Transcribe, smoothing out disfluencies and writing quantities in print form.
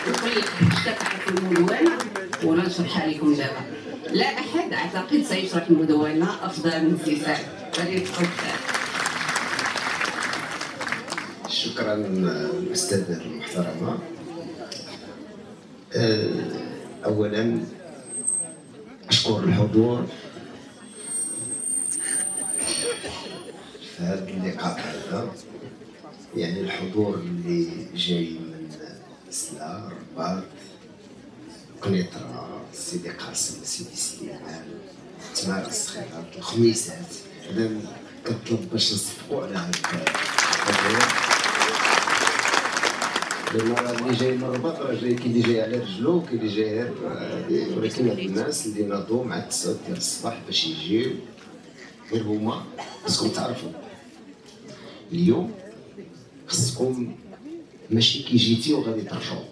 نقول تعرفوا المدونة وانا نشرحها لكم دابا. لا احد اعتقد سيشرح المدونة افضل من سي سعد. شكرا الاستاذه المحترمه. اولا اشكر الحضور في هذا اللقاء هذا، يعني الحضور اللي جاي من سلا، الرباط، قنيطرة، سيدي قاسم، سيدي سليمان، تمارا الصخيرات، الخميسات. اذا كنطلب باش نصفقوا على هذا الحضور، لان اللي جاي من الرباط راه جاي، كاين اللي جاي على رجلو وكاين اللي جاي غير، ولكن هاد الناس اللي ناضوا مع 9 ديال الصباح باش يجيو غير هما خصكم تعرفوا اليوم خصكم ماشي كي جيتي وغادي ترجعوا.